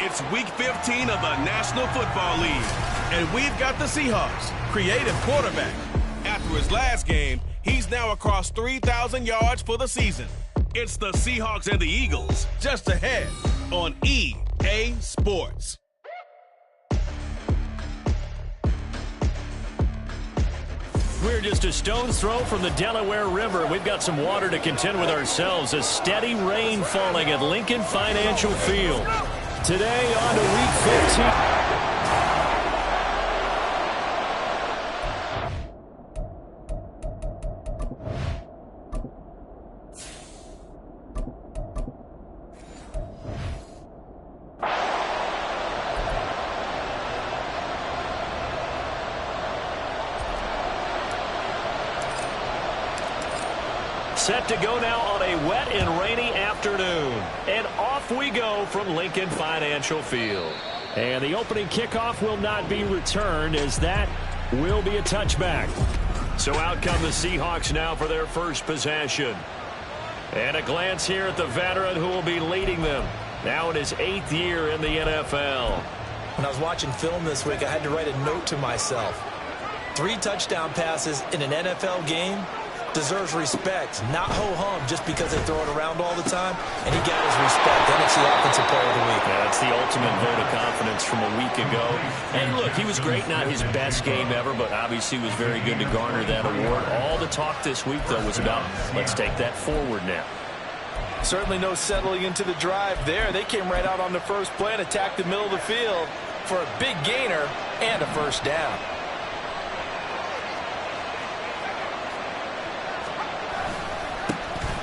It's Week 15 of the National Football League, and we've got the Seahawks' creative quarterback. After his last game, he's now across 3,000 yards for the season. It's the Seahawks and the Eagles, just ahead on EA Sports. We're just a stone's throw from the Delaware River. We've got some water to contend with ourselves. A steady rain falling at Lincoln Financial Field. Today on to Week 15. Set to go now on a wet and rainy afternoon. And off we go from Lincoln Financial Field. And the opening kickoff will not be returned, as that will be a touchback. So out come the Seahawks now for their first possession. And a glance here at the veteran who will be leading them now in his 8th year in the NFL. When I was watching film this week, I had to write a note to myself. 3 touchdown passes in an NFL game deserves respect, not ho-hum just because they throw it around all the time, and he got his respect. Then it's the offensive player of the week. Yeah, that's the ultimate vote of confidence from a week ago. And look, he was great, not his best game ever, but obviously was very good to garner that award. All the talk this week, though, was about let's take that forward now. Certainly no settling into the drive there. They came right out on the first play and attacked the middle of the field for a big gainer and a first down.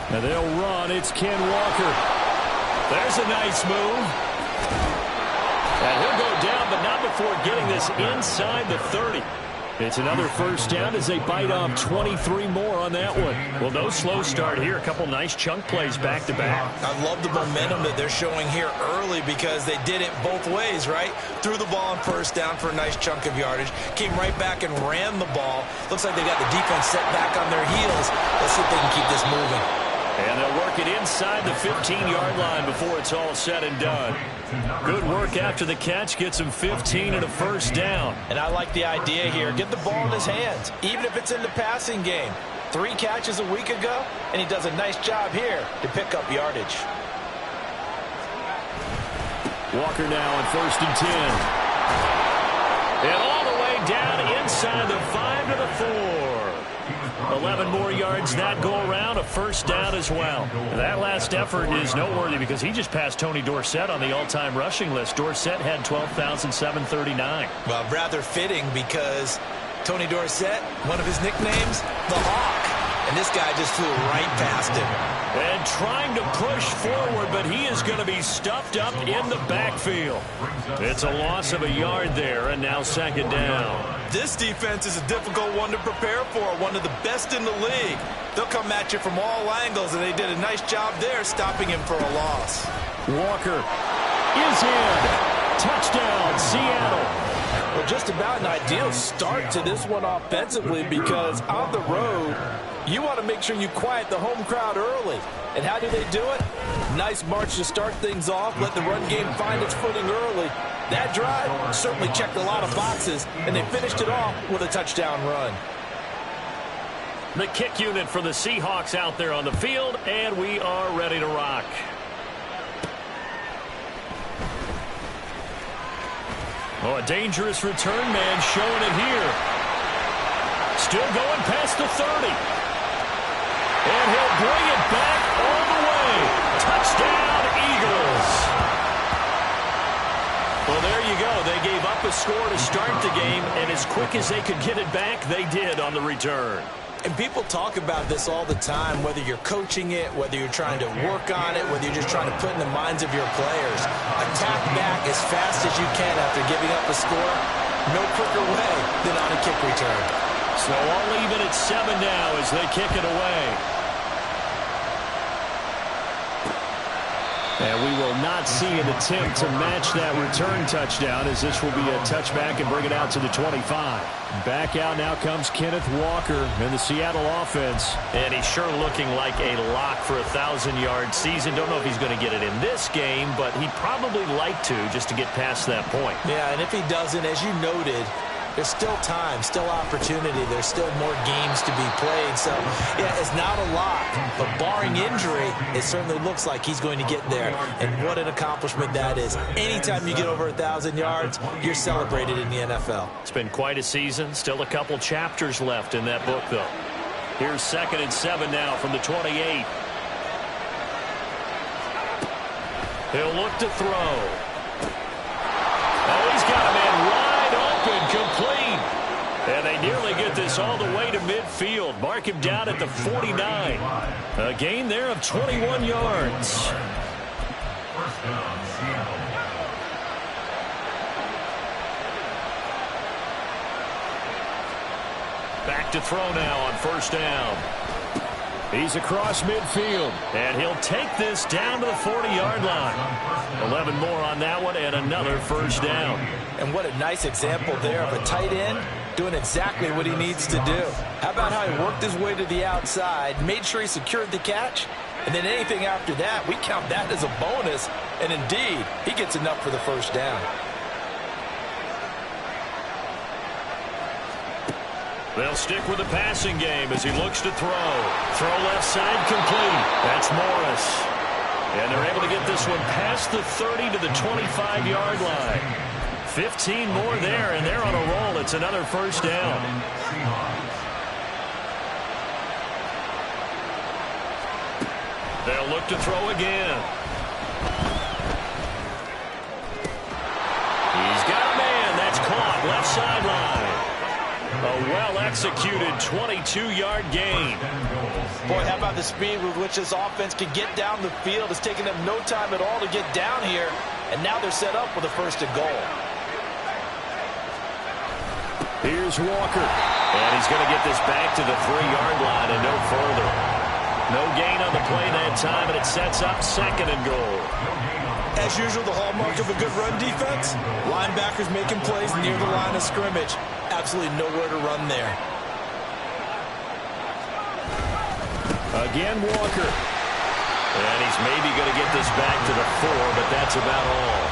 And they'll run. It's Ken Walker. There's a nice move. And he'll go down, but not before getting this inside the 30. It's another first down as they bite off 23 more on that one. Well, no slow start here. A couple nice chunk plays back-to-back. I love the momentum that they're showing here early because they did it both ways, right? Threw the ball on first down for a nice chunk of yardage. Came right back and ran the ball. Looks like they got the defense set back on their heels. Let's see if they can keep this moving. And they'll work it inside the 15-yard line before it's all said and done. Good work after the catch. Gets him 15 and a first down. And I like the idea here. Get the ball in his hands, even if it's in the passing game. 3 catches a week ago, and he does a nice job here to pick up yardage. Walker now on 1st and 10. And all the way down inside the 5 to the 4. 11 more yards that go around, a first down as well. And that last effort is noteworthy because he just passed Tony Dorsett on the all-time rushing list. Dorsett had 12,739. Well, rather fitting because Tony Dorsett, one of his nicknames, the Hawk. And this guy just flew right past him. And trying to push forward, but he is going to be stuffed up in the backfield. It's a loss of a yard there, and now second down. This defense is a difficult one to prepare for, one of the best in the league. They'll come at you from all angles, and they did a nice job there stopping him for a loss. Walker is in. Touchdown, Seattle. Well, just about an ideal start to this one offensively because on the road, you want to make sure you quiet the home crowd early. And how do they do it? Nice march to start things off. Let the run game find its footing early. That drive certainly checked a lot of boxes, and they finished it off with a touchdown run. The kick unit for the Seahawks out there on the field, and we are ready to rock. Oh, a dangerous return man showing it here. Still going past the 30. And he'll bring it back all the way. Touchdown, Eagles. Well, there you go. They gave up a score to start the game, and as quick as they could get it back, they did on the return. And people talk about this all the time, whether you're coaching it, whether you're trying to work on it, whether you're just trying to put in the minds of your players. Attack back as fast as you can after giving up a score. No quicker way than on a kick return. So all even at 7 now as they kick it away. And we will not see an attempt to match that return touchdown, as this will be a touchback and bring it out to the 25. Back out now comes Kenneth Walker in the Seattle offense. And he's sure looking like a lock for a 1,000-yard season. Don't know if he's going to get it in this game, but he'd probably like to just to get past that point. Yeah, and if he doesn't, as you noted, there's still time, still opportunity. There's still more games to be played. So, yeah, it's not a lot. But barring injury, it certainly looks like he's going to get there. And what an accomplishment that is. Anytime you get over 1,000 yards, you're celebrated in the NFL. It's been quite a season. Still a couple chapters left in that book, though. Here's 2nd and 7 now from the 28. He'll look to throw. Oh, he's got a man wide open, complete. And they nearly get this all the way to midfield. Mark him down at the 49. A gain there of 21 yards. Back to throw now on 1st down. He's across midfield, and he'll take this down to the 40-yard line. 11 more on that one, and another 1st down. And what a nice example there of a tight end doing exactly what he needs to do. How about how he worked his way to the outside, made sure he secured the catch, and then anything after that, we count that as a bonus, and indeed, he gets enough for the 1st down. They'll stick with the passing game as he looks to throw. Throw left side complete. That's Morris. And they're able to get this one past the 30 to the 25-yard line. 15 more there, and they're on a roll. It's another 1st down. They'll look to throw again. He's got a man. That's caught. Left sideline. A well-executed 22-yard gain. Boy, how about the speed with which this offense can get down the field? It's taken them no time at all to get down here, and now they're set up with a 1st and goal. Here's Walker. And he's going to get this back to the 3-yard line and no further. No gain on the play that time, and it sets up 2nd and goal. As usual, the hallmark of a good run defense, linebackers making plays near the line of scrimmage. Absolutely nowhere to run there. Again, Walker. And he's maybe going to get this back to the 4, but that's about all.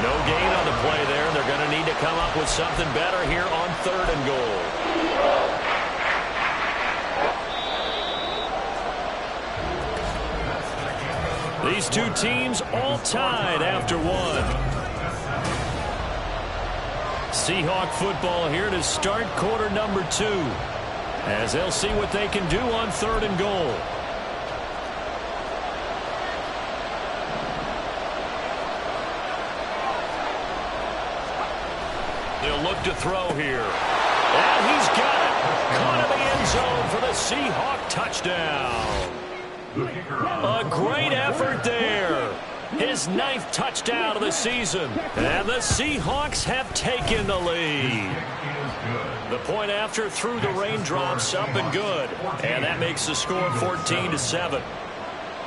No gain on the play there. They're going to need to come up with something better here on 3rd and goal. These two teams all tied after one. Seahawk football here to start quarter number 2, as they'll see what they can do on 3rd and goal. They'll look to throw here. And he's got it. Caught in the end zone for the Seahawk touchdown. A great effort there. His 9th touchdown of the season. And the Seahawks have taken the lead. The point after through the raindrops up and good. And that makes the score 14-7.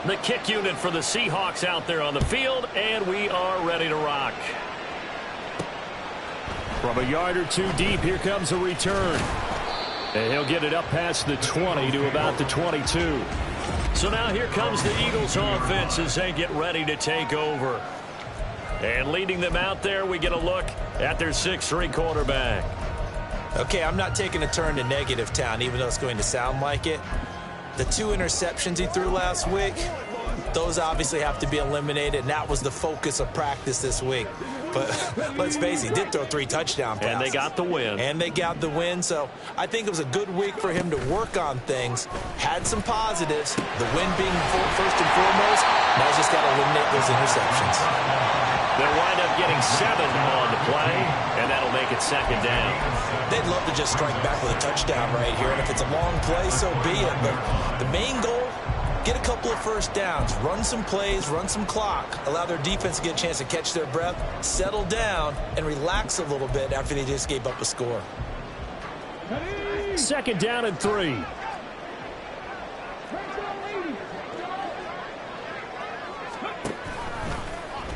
The kick unit for the Seahawks out there on the field. And we are ready to rock. From a yard or two deep, here comes a return. And he'll get it up past the 20 to about the 22. So now here comes the Eagles offense as they get ready to take over. And leading them out there, we get a look at their 6'3" quarterback. Okay, I'm not taking a turn to negative town, even though it's going to sound like it. The 2 interceptions he threw last week, those obviously have to be eliminated, and that was the focus of practice this week. But let's face it, he did throw 3 touchdown passes. And they got the win. And they got the win, so I think it was a good week for him to work on things. Had some positives, the win being first and foremost. Now he's just got to eliminate those interceptions. They'll wind up getting 7 on the play, and that'll make it 2nd down. They'd love to just strike back with a touchdown right here, and if it's a long play, so be it. But the main goal, get a couple of 1st downs, run some plays, run some clock, allow their defense to get a chance to catch their breath, settle down, and relax a little bit after they just gave up a score. 2nd down and 3.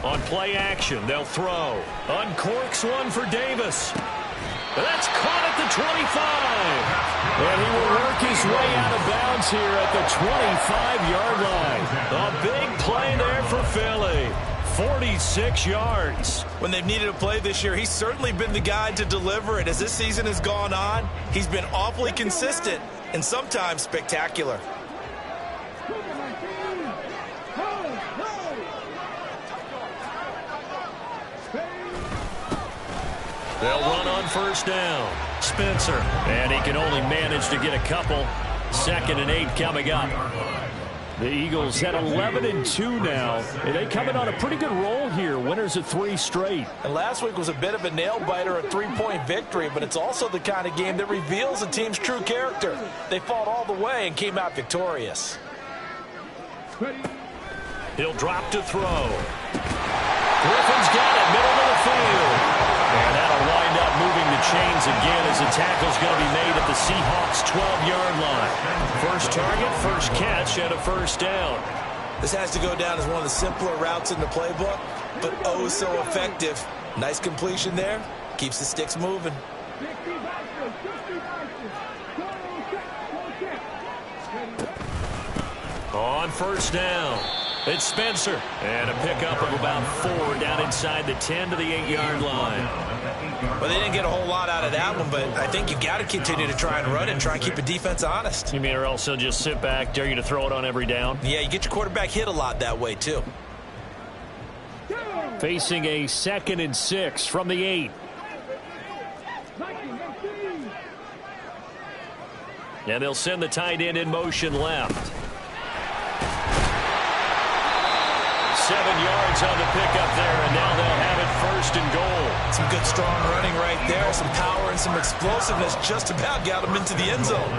On play action, they'll throw. Uncorks one for Davis. That's caught at the 25. And he will work his way out of bounds here at the 25-yard line. A big play there for Philly. 46 yards. When they've needed a play this year, he's certainly been the guy to deliver it. As this season has gone on, he's been awfully consistent and sometimes spectacular. They'll run on first down. Spencer. And he can only manage to get a couple. 2nd and 8 coming up. The Eagles at 11-2 now. And they come in on a pretty good roll here. Winners of 3 straight. And last week was a bit of a nail-biter, a 3-point victory, but it's also the kind of game that reveals a team's true character. They fought all the way and came out victorious. He'll drop to throw. Griffin's got it, middle of the field. And that'll wind up moving the chains again as the tackle's going to be made at the Seahawks' 12-yard line. First target, first catch, and a first down. This has to go down as one of the simpler routes in the playbook, but oh so effective. Nice completion there. Keeps the sticks moving. On first down, it's Spencer. And a pickup of about 4 down inside the 10 to the 8-yard line. Well, they didn't get a whole lot out of that one, but I think you've got to continue to try and run and try and keep the defense honest. You mean, or else they'll just sit back, dare you to throw it on every down? Yeah, you get your quarterback hit a lot that way, too. Facing a 2nd and 6 from the 8. And they'll send the tight end in motion left. 7 yards on the pickup there, and now they'll have it 1st and goal. Some good, strong running right there. Some power and some explosiveness just about got them into the end zone.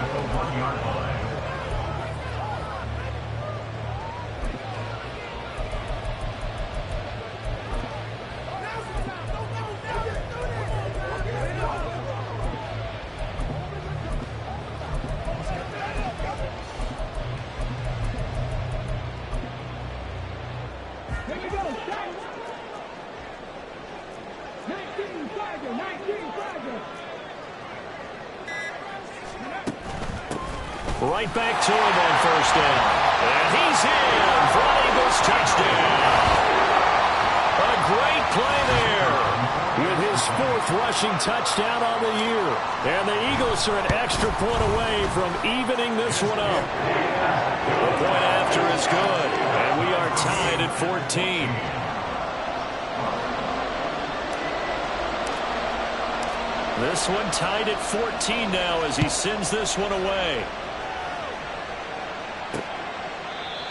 Right back to him on first down. And he's in for an Eagles touchdown. A great play there with his 4th rushing touchdown on the year. And the Eagles are an extra point away from evening this one up. The point after is good. And we are tied at 14. This one tied at 14 now as he sends this one away.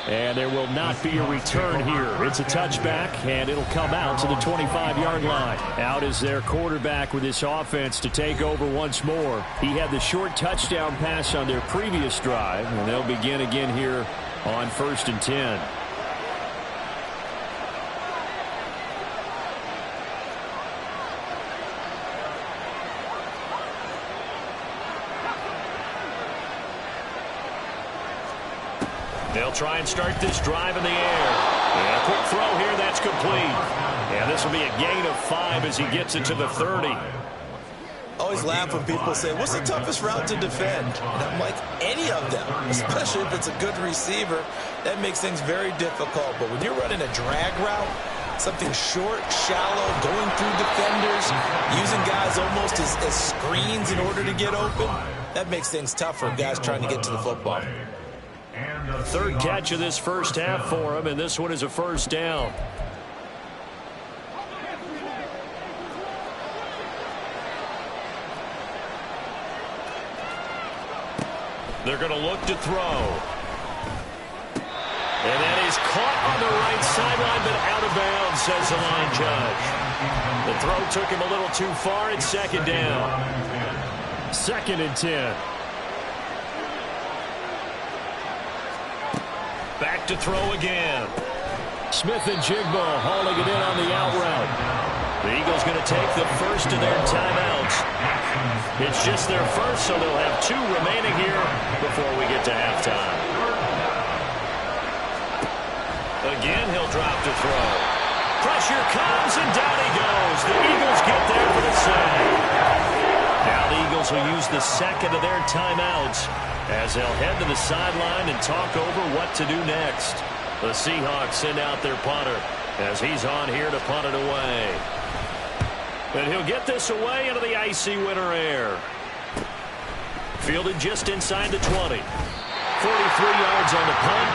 And there will not be a return here. It's a touchback, and it'll come out to the 25-yard line. Out is their quarterback with this offense to take over once more. He had the short touchdown pass on their previous drive, and they'll begin again here on 1st and 10. They'll try and start this drive in the air. And a quick throw here, that's complete. And this will be a gain of 5 as he gets it to the 30. Always laugh when people say, what's the toughest route to defend? And I'm like, any of them, especially if it's a good receiver. That makes things very difficult. But when you're running a drag route, something short, shallow, going through defenders, using guys almost as screens in order to get open, that makes things tough for guys trying to get to the football. 3rd catch of this first half for him, and this one is a first down. They're going to look to throw. And that is caught on the right sideline, but out of bounds, says the line judge. The throw took him a little too far. It's 2nd down. 2nd and 10. Back to throw again. Smith and Jigbo hauling it in on the out route. The Eagles going to take the first of their timeouts. It's just their first, so they'll have 2 remaining here before we get to halftime. Again, he'll drop to throw. Pressure comes, and down he goes. The Eagles get there for the sack. Now the Eagles will use the second of their timeouts as they'll head to the sideline and talk over what to do next. The Seahawks send out their punter as he's on here to punt it away. And he'll get this away into the icy winter air. Fielded just inside the 20. 43 yards on the punt,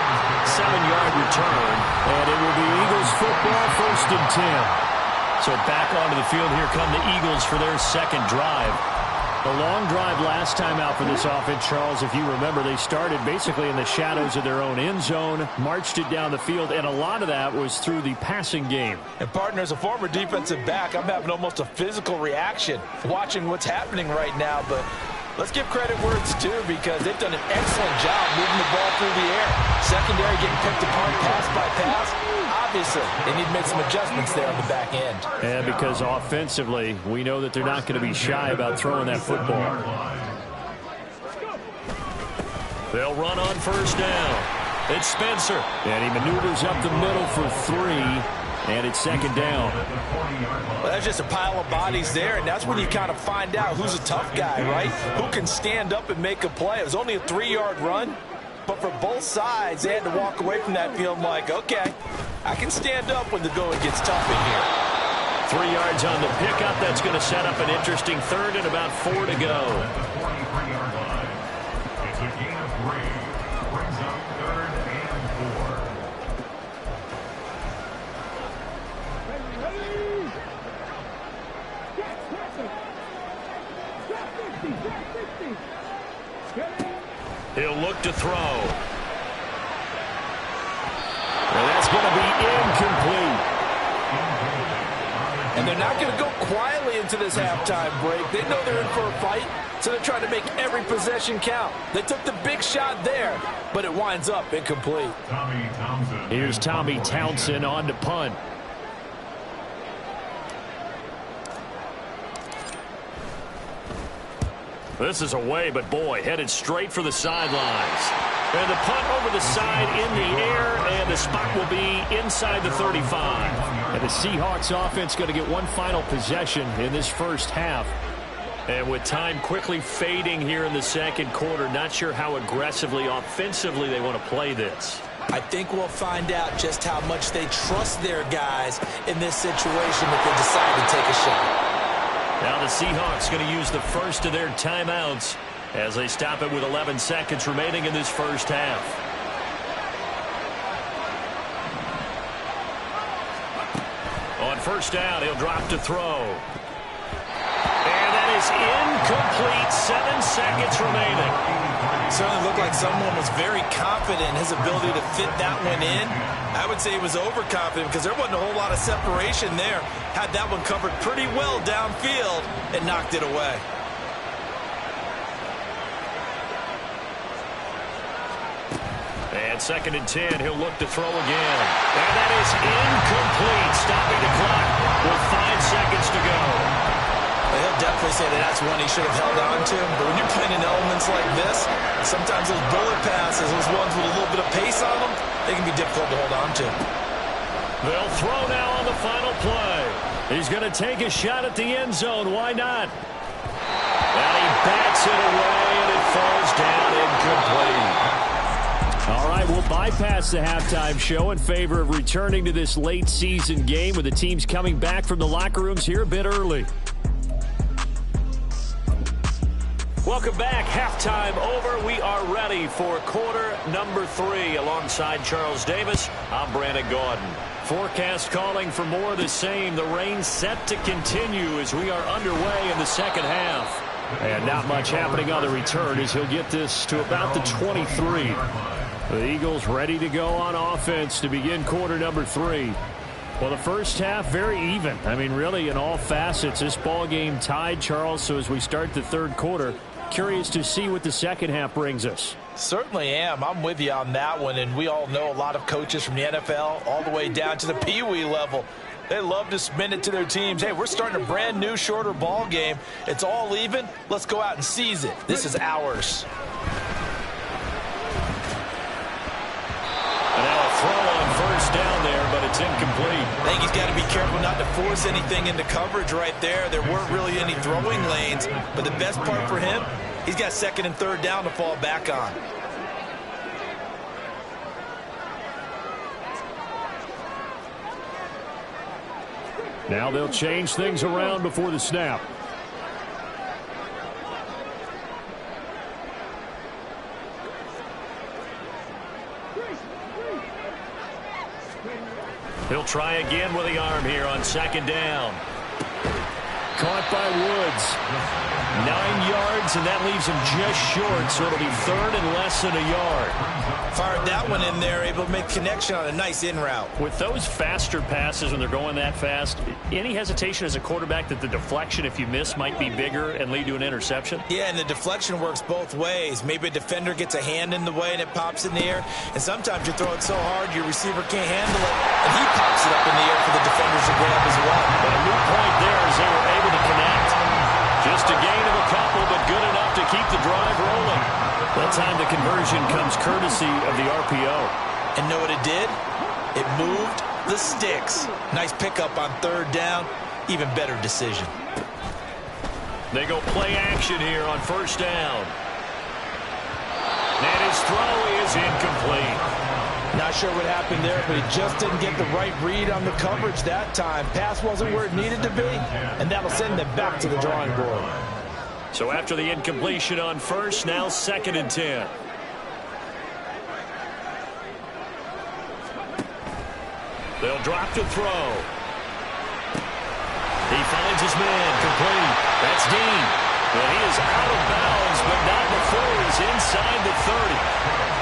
7-yard return, and it will be Eagles football, 1st and 10. So back onto the field, here come the Eagles for their second drive. The long drive last time out for this offense, Charles, if you remember, they started basically in the shadows of their own end zone, marched it down the field, and a lot of that was through the passing game. And, partner, as a former defensive back, I'm having almost a physical reaction watching what's happening right now, but let's give credit where it's due because they've done an excellent job moving the ball through the air. Secondary getting picked apart pass by pass. Obviously, they need to make some adjustments there on the back end. And because offensively, we know that they're not going to be shy about throwing that football. They'll run on 1st down. It's Spencer. And he maneuvers up the middle for 3. And it's 2nd down. Well, that's just a pile of bodies there, and that's when you kind of find out who's a tough guy, right? Who can stand up and make a play. It was only a 3-yard run, but for both sides, they had to walk away from that field like, okay, I can stand up when the going gets tough in here. 3 yards on the pickup. That's going to set up an interesting 3rd and about 4 to go. It's a gain of 3. Brings up 3rd and 4. He'll look to throw. And that's going to be incomplete. And they're not going to go quietly into this halftime break. They know they're in for a fight, so they're trying to make every possession count. They took the big shot there, but it winds up incomplete. Here's Tommy Townsend on to punt. This is away, but boy, headed straight for the sidelines. And the punt over the side in the air, and the spot will be inside the 35. And the Seahawks offense going to get one final possession in this first half. And with time quickly fading here in the second quarter, not sure how aggressively, offensively they want to play this. I think we'll find out just how much they trust their guys in this situation if they decide to take a shot. Now the Seahawks going to use the first of their timeouts as they stop it with 11 seconds remaining in this first half. On 1st down, he'll drop to throw. And that is incomplete. 7 seconds remaining. Certainly looked like someone was very confident in his ability to fit that one in. I would say he was overconfident because there wasn't a whole lot of separation there. Had that one covered pretty well downfield and knocked it away. And 2nd and 10, he'll look to throw again. And that is incomplete, stopping the clock with 5 seconds to go. He'll definitely say that that's one he should have held on to. But when you're playing in elements like this, sometimes those bullet passes, those ones with a little bit of pace on them, they can be difficult to hold on to. They'll throw now on the final play. He's going to take a shot at the end zone. Why not? And he backs it away, and it falls down incomplete. All right, we'll bypass the halftime show in favor of returning to this late season game with the teams coming back from the locker rooms here a bit early. Welcome back. Halftime over. We are ready for quarter number 3. Alongside Charles Davis, I'm Brandon Gaudin. Forecast calling for more of the same. The rain set to continue as we are underway in the second half. And not much happening on the return as he'll get this to about the 23. The Eagles ready to go on offense to begin quarter number 3. Well, the first half, very even. I mean, really, in all facets, this ball game tied, Charles. So as we start the third quarter, curious to see what the second half brings us. Certainly am. I'm with you on that one. And we all know a lot of coaches from the NFL all the way down to the Pee Wee level. They love to spin it to their teams. Hey, we're starting a brand new, shorter ball game. It's all even. Let's go out and seize it. This is ours. And now a throw on 1st down there, but it's incomplete. I think he's got to be careful not to force anything into coverage right there. There weren't really any throwing lanes, but the best part for him, he's got second and third down to fall back on. Now they'll change things around before the snap. He'll try again with the arm here on second down. Caught by Woods. 9 yards, and that leaves him just short, so it'll be third and less than a yard. Fired that one in there, able to make connection on a nice in route. With those faster passes when they're going that fast, any hesitation as a quarterback that the deflection, if you miss, might be bigger and lead to an interception? Yeah, and the deflection works both ways. Maybe a defender gets a hand in the way and it pops in the air, and sometimes you throw it so hard your receiver can't handle it, and he pops it up in the air for the defenders to grab as well. But a new point there as they were able to connect. Just a gain of a couple, but good enough to keep the drive rolling. That time the conversion comes courtesy of the RPO. And know what it did? It moved the sticks. Nice pickup on third down. Even better decision. They go play action here on first down. And his throw is incomplete. Not sure what happened there, but he just didn't get the right read on the coverage that time. Pass wasn't where it needed to be, and that'll send them back to the drawing board. So after the incompletion on first, now second and 10. They'll drop to throw. He finds his man, complete. That's Dean. But he is out of bounds, but not before he's inside the 30.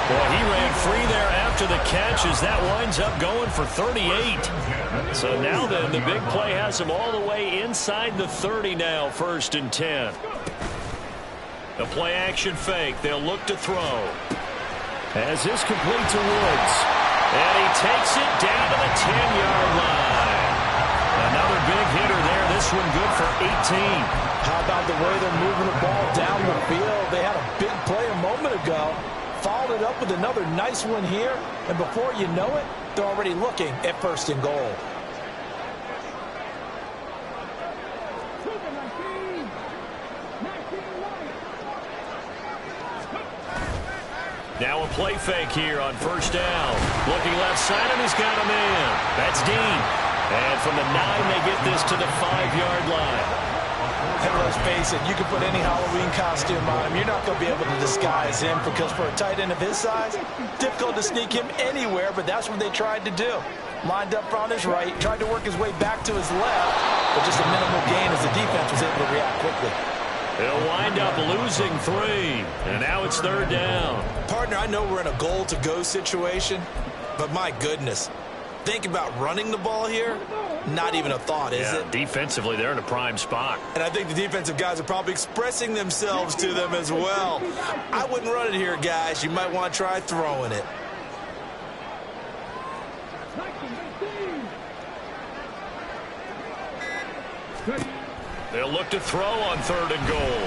Boy, he ran free there after the catch as that winds up going for 38. So now then, the big play has him all the way inside the 30 now, first and 10. The play action fake. They'll look to throw. As this complete to Woods. And he takes it down to the 10-yard line. Another big hitter there. This one good for 18. How about the way they're moving the ball down the field? They had a big play a moment ago. Followed it up with another nice one here. And before you know it, they're already looking at first and goal. Now a play fake here on first down. Looking left side, and he's got a man. That's Dean. And from the 9, they get this to the 5-yard line. And let's face it, you can put any Halloween costume on him. You're not going to be able to disguise him because for a tight end of his size, difficult to sneak him anywhere, but that's what they tried to do. Lined up on his right, tried to work his way back to his left, but just a minimal gain as the defense was able to react quickly. They'll wind up losing 3, and now it's third down. Partner, I know we're in a goal-to-go situation, but my goodness, think about running the ball here. Not even a thought, is it? Defensively, they're in a prime spot. And I think the defensive guys are probably expressing themselves to them as well. I wouldn't run it here, guys. You might want to try throwing it. They'll look to throw on third and goal.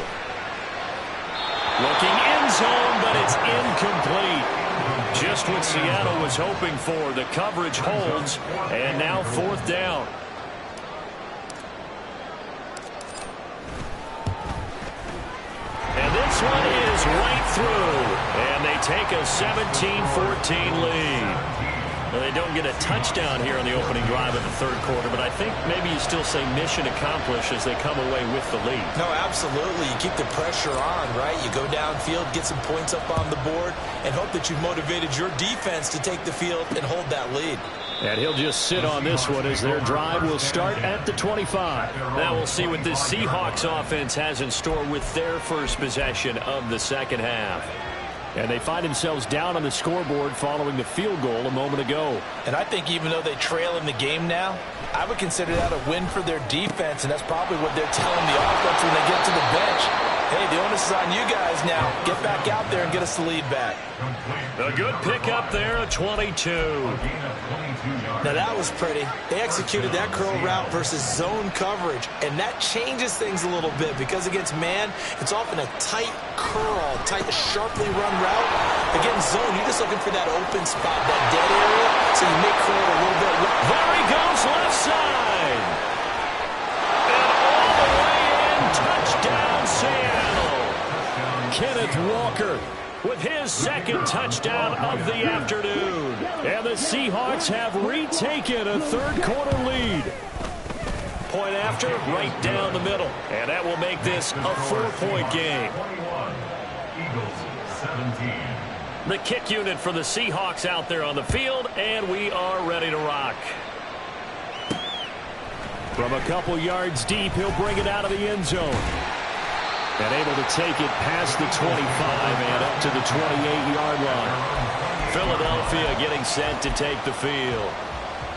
Looking end zone, but it's incomplete. Just what Seattle was hoping for. The coverage holds, and now fourth down. And this one is right through, and they take a 17-14 lead. Well, they don't get a touchdown here on the opening drive of the third quarter, but I think maybe you still say mission accomplished as they come away with the lead. No, absolutely. You keep the pressure on, right? You go downfield, get some points up on the board, and hope that you've motivated your defense to take the field and hold that lead. And he'll just sit on this one as their drive will start at the 25. Now we'll see what this Seahawks offense has in store with their first possession of the second half. And they find themselves down on the scoreboard following the field goal a moment ago. And I think even though they trail in the game now, I would consider that a win for their defense, and that's probably what they're telling the offense when they get to the bench. Hey, the onus is on you guys now. Get back out there and get us the lead back. A good pickup there, a 22. Now that was pretty. They executed that curl route versus zone coverage, and that changes things a little bit because against man, it's often a tight curl, tight, sharply run route. Against zone, you're just looking for that open spot, that dead area, so you may curl it a little bit There he goes, left side. And all the way in, touchdown, Seattle. Kenneth Walker with his second touchdown of the afternoon. And the Seahawks have retaken a third-quarter lead. Point after, right down the middle. And that will make this a 4-point game. 21, Eagles 17. The kick unit for the Seahawks out there on the field, and we are ready to rock. From a couple yards deep, he'll bring it out of the end zone. And able to take it past the 25 and up to the 28-yard line. Philadelphia getting set to take the field.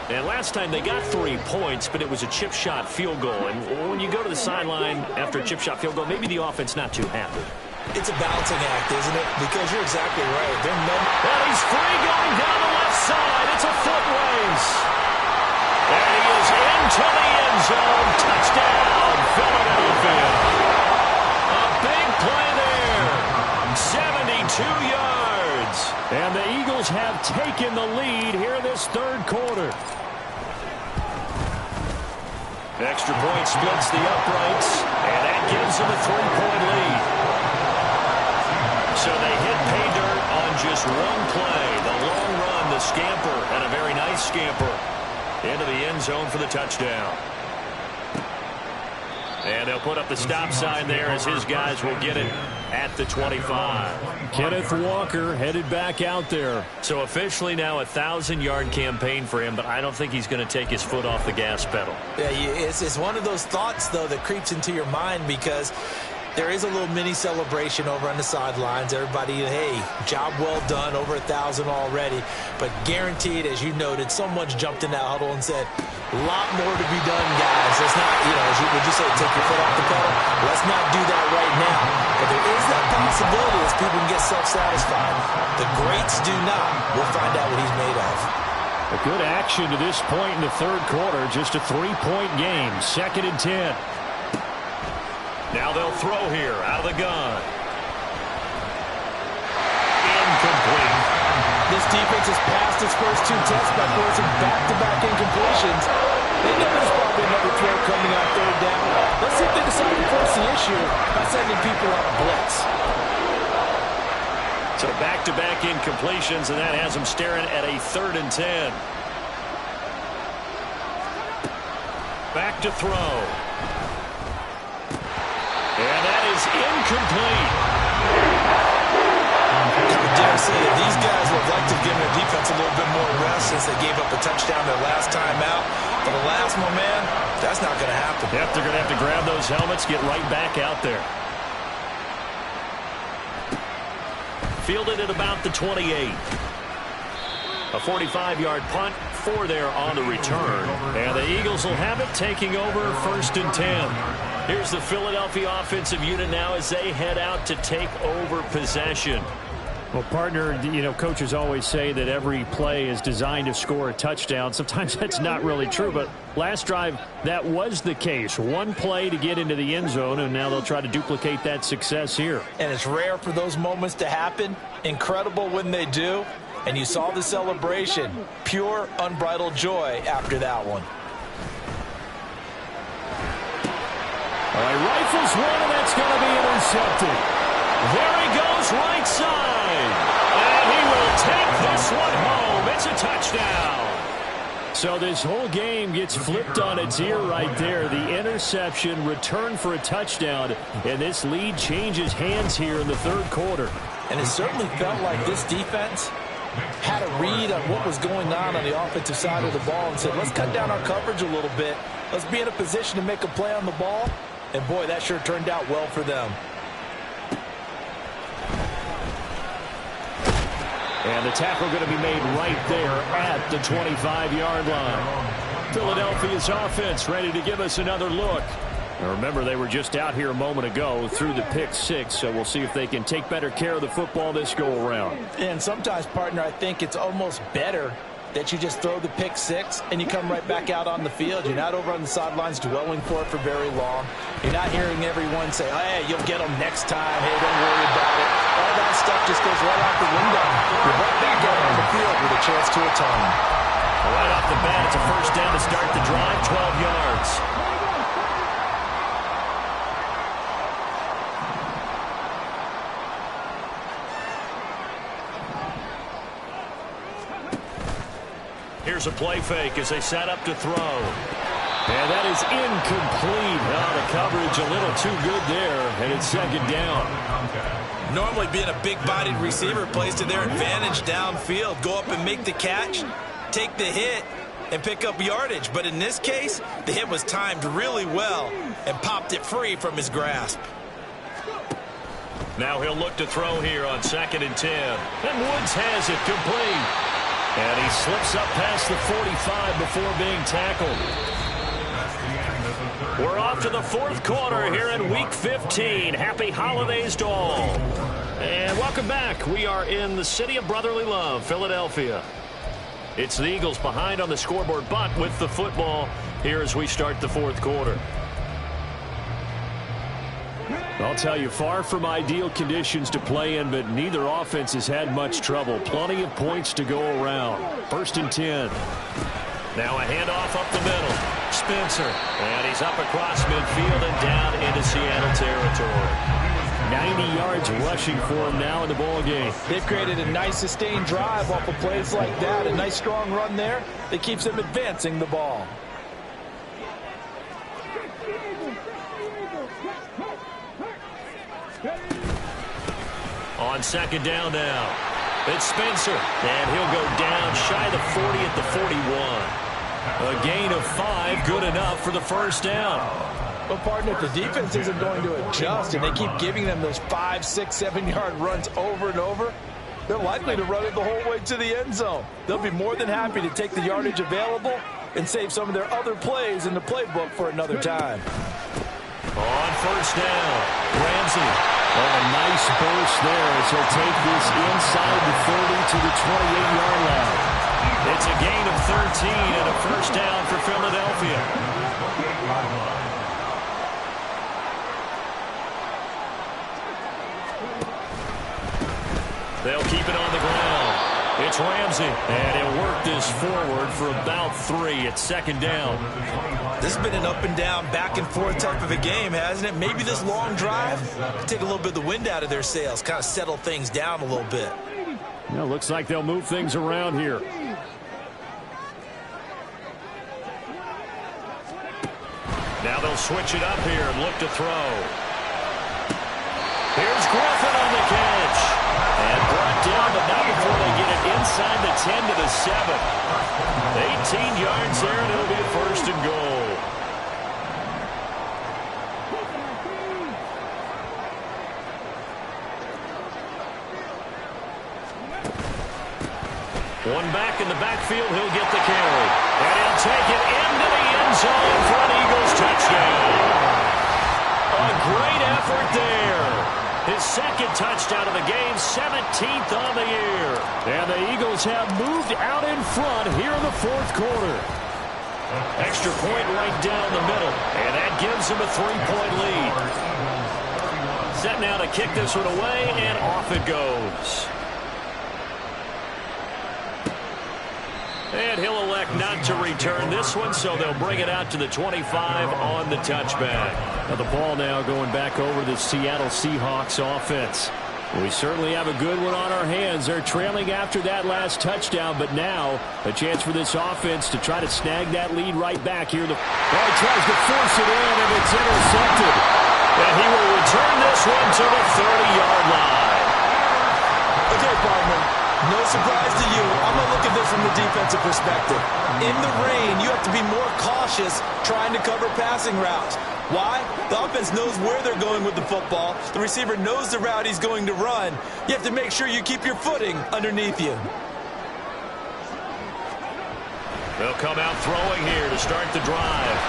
And last time they got 3 points, but it was a chip shot field goal. And when you go to the sideline after a chip shot field goal, maybe the offense not too happy. It's a balancing act, isn't it? Because you're exactly right. And he's free going down the left side. It's a foot race. And he is into the end zone. Touchdown, Philadelphia. A big play there. 72 yards. And the Eagles have taken the lead here this third quarter. Extra point splits the uprights, and that gives them a 3-point lead. So they hit pay dirt on just one play. The long run, the scamper, and a very nice scamper into the end zone for the touchdown. And they'll put up the stop sign there as his guys will get it at the 25. Kenneth Walker headed back out there. So officially now a 1,000-yard campaign for him, but I don't think he's going to take his foot off the gas pedal. Yeah, it's one of those thoughts, though, that creeps into your mind because there is a little mini celebration over on the sidelines. Everybody, hey, job well done, over 1,000 already. But guaranteed, as you noted, someone's jumped in that huddle and said, a lot more to be done, guys. Let's not, would you say, take your foot off the pedal? Let's not do that right now. But there is that possibility as people can get self-satisfied. The greats do not. We'll find out what he's made of. A good action to this point in the third quarter. Just a 3-point game. 2nd and 10. Now they'll throw here out of the gun. Incomplete. This defense has passed its first 2 tests by forcing back-to-back incompletions. They know there's probably another throw coming on third down. Let's see if they decide to force the issue by sending people on a blitz. So back-to-back incompletions, and that has them staring at a 3rd and 10. Back to throw. And that is incomplete. I dare say that these guys would like to give their defense a little bit more rest since they gave up a touchdown their last time out. But alas, my man, that's not going to happen. Yep, they're going to have to grab those helmets, get right back out there. Fielded at about the 28. A 45-yard punt, 4 there on the return. And the Eagles will have it, taking over 1st and 10. Here's the Philadelphia offensive unit now as they head out to take over possession. Well, partner, coaches always say that every play is designed to score a touchdown. Sometimes that's not really true, but last drive, that was the case. One play to get into the end zone, and now they'll try to duplicate that success here. And it's rare for those moments to happen. Incredible when they do. And you saw the celebration. Pure, unbridled joy after that one. All right, rifles one, and that's going to be intercepted. There he goes, right side. And he will take this one home. It's a touchdown. So this whole game gets flipped on its ear right there. The interception, return for a touchdown, and this lead changes hands here in the third quarter. And it certainly felt like this defense had a read on what was going on the offensive side of the ball and said, let's cut down our coverage a little bit. Let's be in a position to make a play on the ball. And, boy, that sure turned out well for them. And the tackle going to be made right there at the 25-yard line. Philadelphia's offense ready to give us another look. Now remember, they were just out here a moment ago through the pick 6, so we'll see if they can take better care of the football this go-around. And sometimes, partner, I think it's almost better that you just throw the pick 6 and you come right back out on the field. You're not over on the sidelines dwelling for it for very long. You're not hearing everyone say, hey, you'll get them next time. Hey, don't worry about it. All that stuff just goes right out the window. You're right back out on the field with a chance to atone. Right off the bat, it's a first down to start the drive, 12 yards. Here's a play fake as they set up to throw. And that is incomplete. The coverage a little too good there, and it's second down. Normally being a big-bodied receiver plays to their advantage downfield. Go up and make the catch, take the hit, and pick up yardage. But in this case, the hit was timed really well and popped it free from his grasp. Now he'll look to throw here on 2nd and 10. And Woods has it complete. And he slips up past the 45 before being tackled. We're off to the fourth quarter here in Week 15. Happy holidays to all. And welcome back. We are in the city of brotherly love, Philadelphia. It's the Eagles behind on the scoreboard, but with the football here as we start the fourth quarter. I'll tell you, far from ideal conditions to play in, but neither offense has had much trouble. Plenty of points to go around. 1st and 10. Now a handoff up the middle. Spencer. And he's up across midfield and down into Seattle territory. 90 yards rushing for him now in the ball game. They've created a nice sustained drive off of plays like that. A nice strong run there that keeps them advancing the ball. On 2nd down now, it's Spencer, and he'll go down shy the 40 at the 41. A gain of 5, good enough for the first down. Well, partner, if the defense isn't going to adjust and they keep giving them those 5, 6, 7-yard runs over and over, they're likely to run it the whole way to the end zone. They'll be more than happy to take the yardage available and save some of their other plays in the playbook for another time. On 1st down, Ramsey. Oh, a nice burst there as he'll take this inside the 30 to the 28-yard line. It's a gain of 13 and a first down for Philadelphia. They'll keep it on the ground. It's Ramsey, and he'll work this forward for about 3 at 2nd down. This has been an up and down, back and forth type of a game, hasn't it? Maybe this long drive take a little bit of the wind out of their sails, kind of settle things down a little bit. Well, looks like they'll move things around here. Now they'll switch it up here and look to throw. Here's Griffin on the catch. And brought down, but not before they get it inside the 10 to the 7. 18 yards there, and it'll be a 1st and goal. One back in the backfield, he'll get the carry. And he'll take it into the end zone for an Eagles touchdown. A great effort there. His 2nd touchdown of the game, 17th on the year. And the Eagles have moved out in front here in the fourth quarter. Extra point right down the middle, and that gives them a 3-point lead. Set now to kick this one away, and off it goes. And he'll elect not to return this one, so they'll bring it out to the 25 on the touchback. Now the ball now going back over to the Seattle Seahawks offense. We certainly have a good one on our hands. They're trailing after that last touchdown, but now a chance for this offense to try to snag that lead right back here. He tries to force it in, and it's intercepted. And he will return this one to the 30-yard line. Okay, partner. No surprise to you. I'm going to look at this from the defensive perspective. In the rain, you have to be more cautious trying to cover passing routes. Why? The offense knows where they're going with the football. The receiver knows the route he's going to run. You have to make sure you keep your footing underneath you. They'll come out throwing here to start the drive.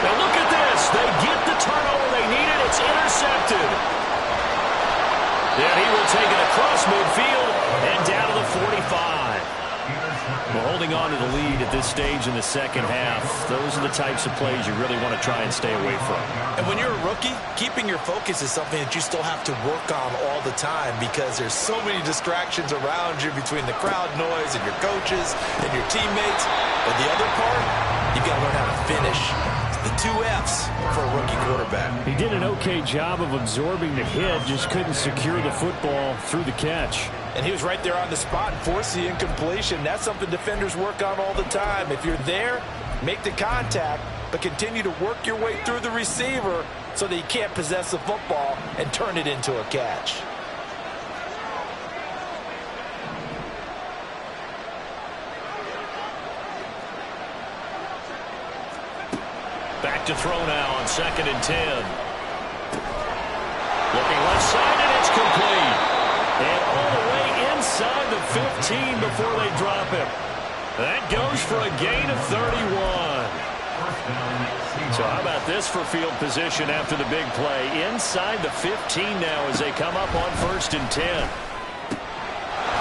Now look at this. They get the turnover they needed. It's intercepted. Then he will take it across midfield and down to the 45. Well, holding on to the lead at this stage in the second half, those are the types of plays you really want to try and stay away from. And when you're a rookie, keeping your focus is something that you still have to work on all the time because there's so many distractions around you between the crowd noise and your coaches and your teammates. But the other part, you've got to learn how to finish. The 2 F's for a rookie quarterback. He did an okay job of absorbing the hit, just couldn't secure the football through the catch. And he was right there on the spot and forced the incompletion. That's something defenders work on all the time. If you're there, make the contact, but continue to work your way through the receiver so that he can't possess the football and turn it into a catch. Back to throw now on 2nd and 10. Looking left side, and it's complete. And all the way inside the 15 before they drop him. That goes for a gain of 31. So how about this for field position after the big play? Inside the 15 now as they come up on 1st and 10.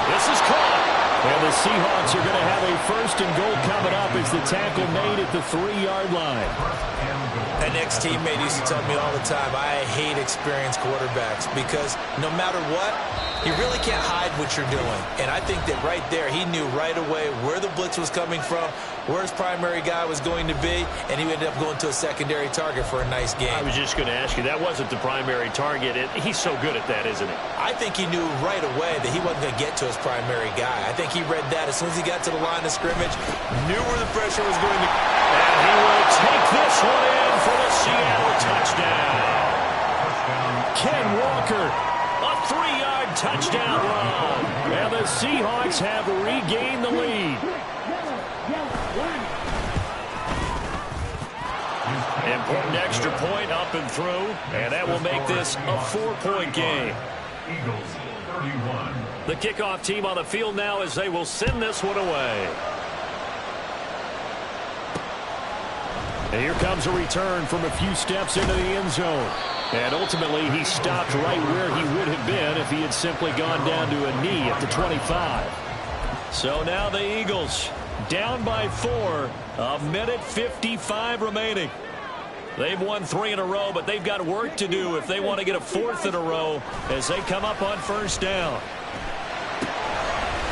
This is caught. And the Seahawks are going to have a 1st and goal coming up as the tackle made at the 3-yard line. An ex-teammate used to tell me all the time, I hate experienced quarterbacks because no matter what, you really can't hide what you're doing. And I think that right there, he knew right away where the blitz was coming from, where his primary guy was going to be, and he ended up going to a secondary target for a nice game. I was just going to ask you, that wasn't the primary target. He's so good at that, isn't he? I think he knew right away that he wasn't going to get to his primary guy. I think he read that as soon as he got to the line of scrimmage, knew where the pressure was going to go. And he will take this one in for the Seattle touchdown. Ken Walker, a 3-yard touchdown run. And the Seahawks have regained the lead. Important extra point up and through, and that will make this a 4-point game. Eagles 31. The kickoff team on the field now as they will send this one away. And here comes a return from a few steps into the end zone. And ultimately, he stopped right where he would have been if he had simply gone down to a knee at the 25. So now the Eagles down by 4. A minute 55 remaining. They've won 3 in a row, but they've got work to do if they want to get a 4th in a row as they come up on 1st down.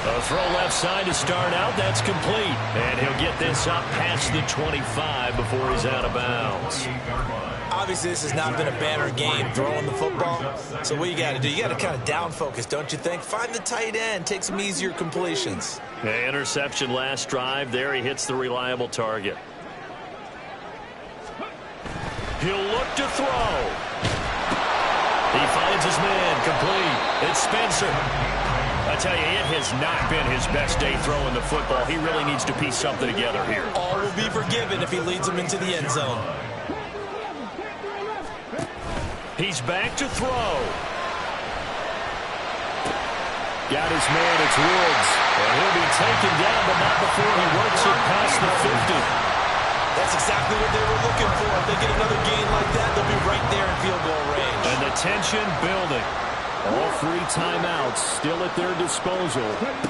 A throw left side to start out. That's complete. And he'll get this up past the 25 before he's out of bounds. Obviously, this has not been a banner game throwing the football. So what you got to do, you got to kind of down focus, don't you think? Find the tight end. Take some easier completions. The interception last drive. There he hits the reliable target. He'll look to throw. He finds his man complete. It's Spencer. I tell you, it has not been his best day throwing the football. He really needs to piece something together here. All will be forgiven if he leads them into the end zone. He's back to throw. Got his man, it's Woods. And he'll be taken down, but not before he works it past the 50. That's exactly what they were looking for. If they get another gain like that, they'll be right there in field goal range. And the tension building. All 3 timeouts still at their disposal.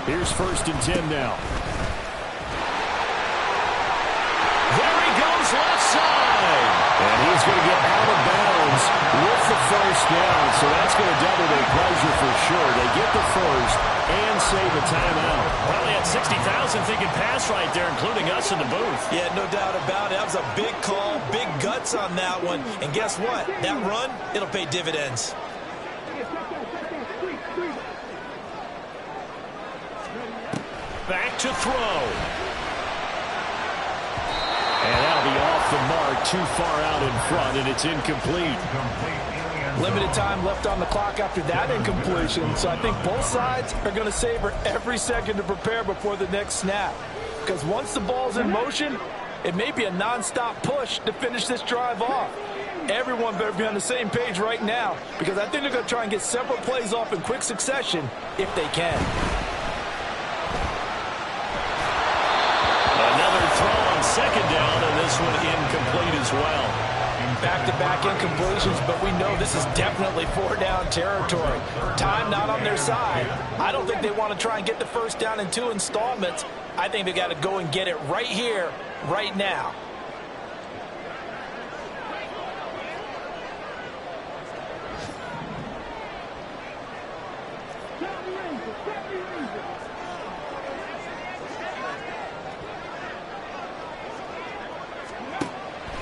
Here's 1st and 10 now. There he goes left side. And he's going to get out of bounds with the 1st down. So that's going to double their pleasure for sure. They get the 1st and save a timeout. Probably had 60,000 thinking pass right there, including us in the booth. Yeah, no doubt about it. That was a big call, big guts on that one. And guess what? That run, it'll pay dividends. Back to throw. And that'll be off the mark, too far out in front, and it's incomplete. Limited time left on the clock after that incompletion, so I think both sides are going to savor every second to prepare before the next snap. Because once the ball's in motion, it may be a non-stop push to finish this drive off. Everyone better be on the same page right now, because I think they're going to try and get several plays off in quick succession if they can. Another throw on 2nd down, and this one incomplete as well. Back-to-back incompletions, but we know this is definitely four-down territory. Time not on their side. I don't think they want to try and get the first down in 2 installments. I think they got to go and get it right here, right now.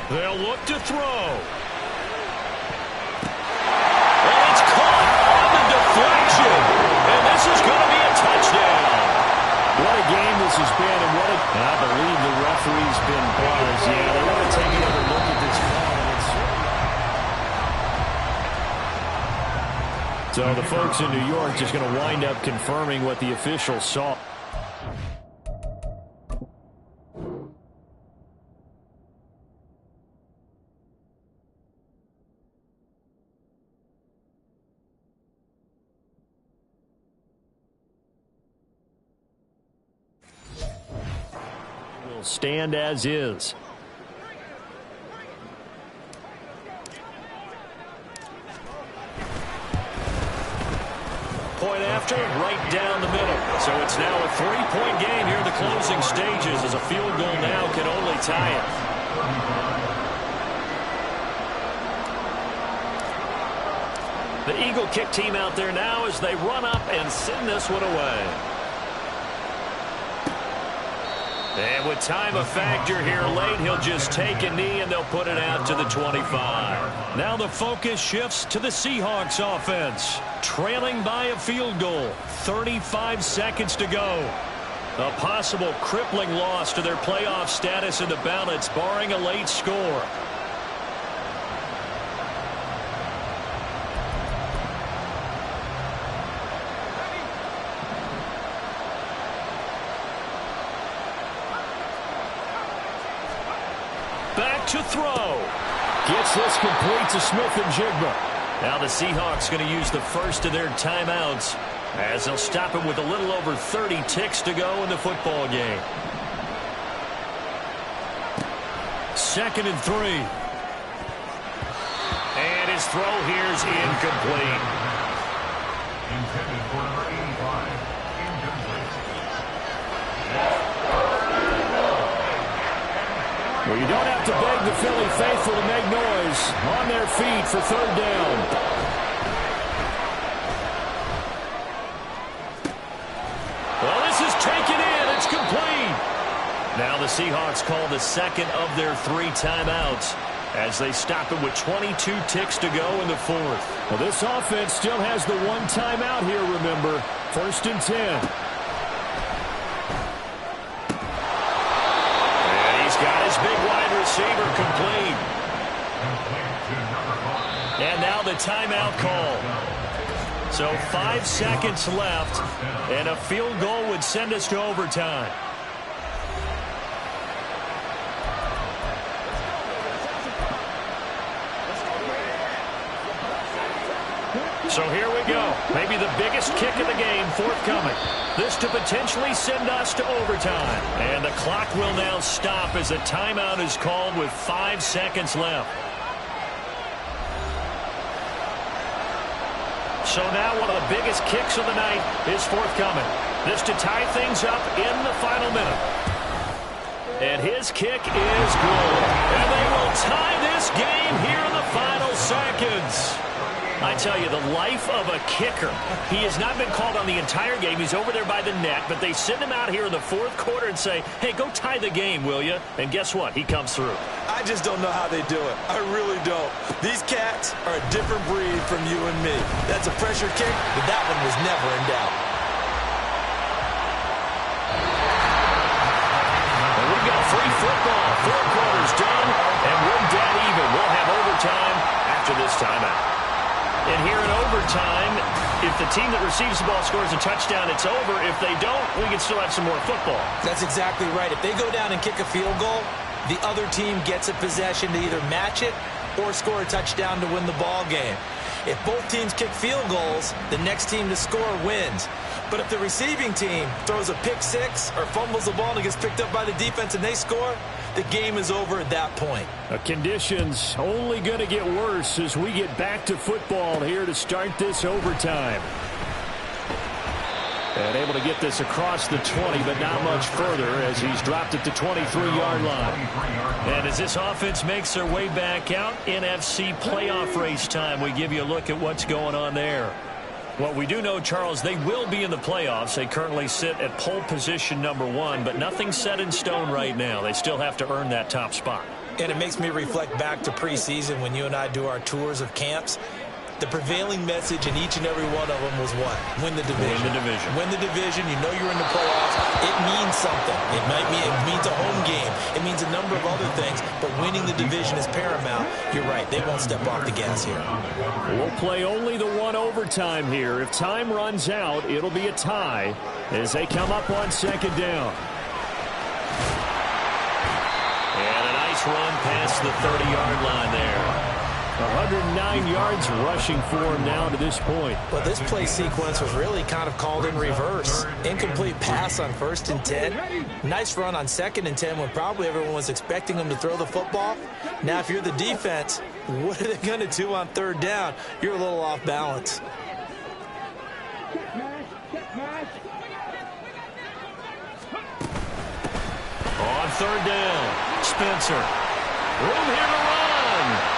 They'll look to throw. And it's caught on the deflection. And this is going to be a touchdown. What a game this has been. And I believe the referee's been buzzed. Yeah, they want to take another look at this call. So the folks in New York just going to wind up confirming what the officials saw. Stand as is. Point after, right down the middle. So it's now a 3-point game here in the closing stages as a field goal now can only tie it. The Eagle kick team out there now as they run up and send this one away. And with time a factor here late, he'll just take a knee and they'll put it out to the 25. Now the focus shifts to the Seahawks offense. Trailing by a field goal. 35 seconds to go. A possible crippling loss to their playoff status in the balance, barring a late score. Back to throw. Gets this complete to Smith-Njigba. Now the Seahawks going to use the first of their timeouts as they'll stop it with a little over 30 ticks to go in the football game. 2nd and 3. And his throw here's incomplete. Intended for number 85. Incomplete. Well, you don't have to beg the Philly faithful to make noise. On their feet for 3rd down. Well, this is taken in. It's complete. Now the Seahawks call the second of their 3 timeouts as they stop it with 22 ticks to go in the 4th. Well, this offense still has the 1 timeout here, remember. 1st and 10. Big wide receiver complete. And now the timeout call. So 5 seconds left, and a field goal would send us to overtime. So here we go. Maybe the biggest kick of the game forthcoming. This to potentially send us to overtime. And the clock will now stop as a timeout is called with 5 seconds left. So now one of the biggest kicks of the night is forthcoming. This to tie things up in the final minute. And his kick is good. And they will tie this game here in the final seconds. I tell you, the life of a kicker. He has not been called on the entire game. He's over there by the net, but they send him out here in the 4th quarter and say, hey, go tie the game, will you? And guess what? He comes through. I just don't know how they do it. I really don't. These cats are a different breed from you and me. That's a pressure kick, but that one was never in doubt. And we've got free football. 4 quarters done, and we're dead even. We'll have overtime after this timeout. And here in overtime, if the team that receives the ball scores a touchdown, it's over. If they don't, we can still have some more football. That's exactly right. If they go down and kick a field goal, the other team gets a possession to either match it or score a touchdown to win the ball game. If both teams kick field goals, the next team to score wins. But if the receiving team throws a pick six or fumbles the ball and it gets picked up by the defense and they score, the game is over at that point. The conditions only going to get worse as we get back to football here to start this overtime. And able to get this across the 20, but not much further as he's dropped at the 23-yard line. And as this offense makes their way back out, NFC playoff race time, we give you a look at what's going on there. Well, we do know, Charles, they will be in the playoffs. They currently sit at pole position #1, but nothing's set in stone right now. They still have to earn that top spot. And it makes me reflect back to preseason when you and I do our tours of camps. The prevailing message in each and every one of them was what? Win the division. Win the division. Win the division. You know you're in the playoffs. It means something. It means a home game. It means a number of other things, but winning the division is paramount. You're right. They won't step off the gas here. We'll play only the one overtime here. If time runs out, it'll be a tie as they come up on second down. And a nice run past the 30-yard line there. 109 yards rushing for him now to this point. But this play sequence was really kind of called in reverse. Incomplete pass on 1st and 10. Nice run on 2nd and 10 when probably everyone was expecting him to throw the football. Now, if you're the defense, what are they going to do on 3rd down? You're a little off balance. On 3rd down, Spencer. Room here to run.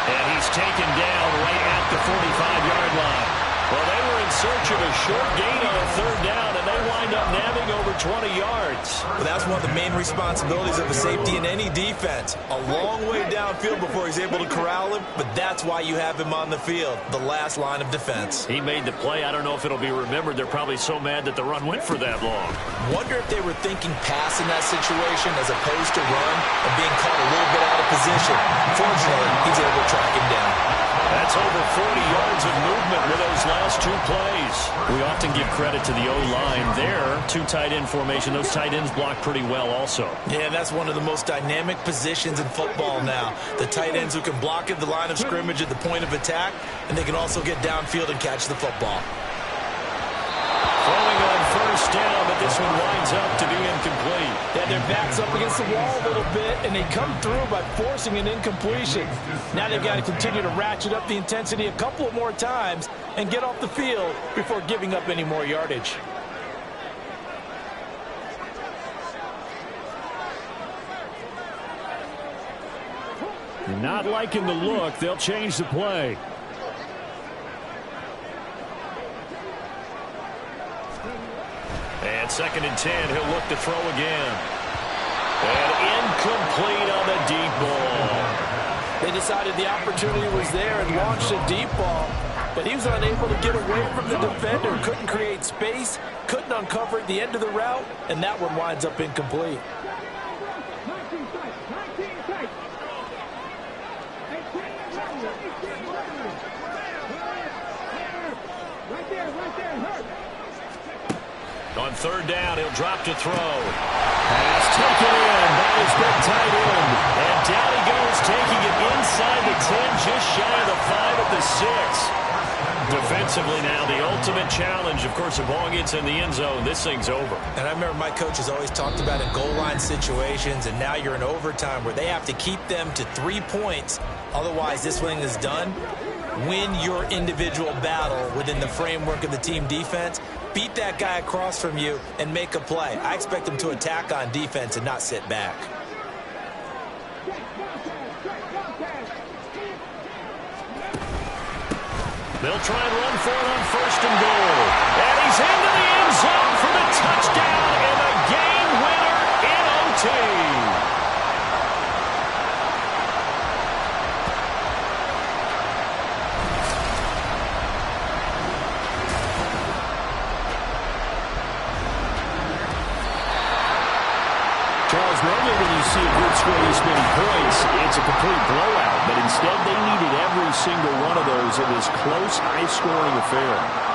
And he's taken down right at the 45-yard line. Well, they were in search of a short gain on 3rd down, and they wind up nabbing over 20 yards. Well, that's one of the main responsibilities of a safety in any defense. A long way downfield before he's able to corral him, but that's why you have him on the field, the last line of defense. He made the play. I don't know if it'll be remembered. They're probably so mad that the run went for that long. Wonder if they were thinking pass in that situation as opposed to run and being caught a little bit out of position. Fortunately, he's able to track him down. That's over 40 yards of movement with those last 2 plays. We often give credit to the O-line there. 2 tight end formation. Those tight ends block pretty well also. Yeah, that's one of the most dynamic positions in football now. The tight ends who can block at the line of scrimmage at the point of attack, and they can also get downfield and catch the football. Throwing on 1st down, but this one winds up to be incomplete. Yeah, their back's up against the wall a little bit, and they come through by forcing an incompletion. Now they've got to continue to ratchet up the intensity a couple of more times and get off the field before giving up any more yardage. Not liking the look. They'll change the play. And 2nd and 10, he'll look to throw again. And incomplete on the deep ball. They decided the opportunity was there and launched a deep ball, but he was unable to get away from the defender, couldn't create space, couldn't uncover at the end of the route, and that one winds up incomplete. On 3rd down, he'll drop to throw. Pass taken in by his big tight end. And down he goes, taking it inside the 10, just shy of the 5 at the 6. Defensively now, the ultimate challenge. Of course, the ball gets in the end zone, this thing's over. And I remember my coaches always talked about in goal line situations, and now you're in overtime where they have to keep them to 3 points. Otherwise, this thing is done. Win your individual battle within the framework of the team defense. Beat that guy across from you and make a play. I expect them to attack on defense and not sit back. They'll try and run for it on 1st and goal. And he's into the end zone for the touchdown and the game winner in OT. Normally when you see a group score this many points, it's a complete blowout. But instead, they needed every single one of those in this close, high-scoring affair.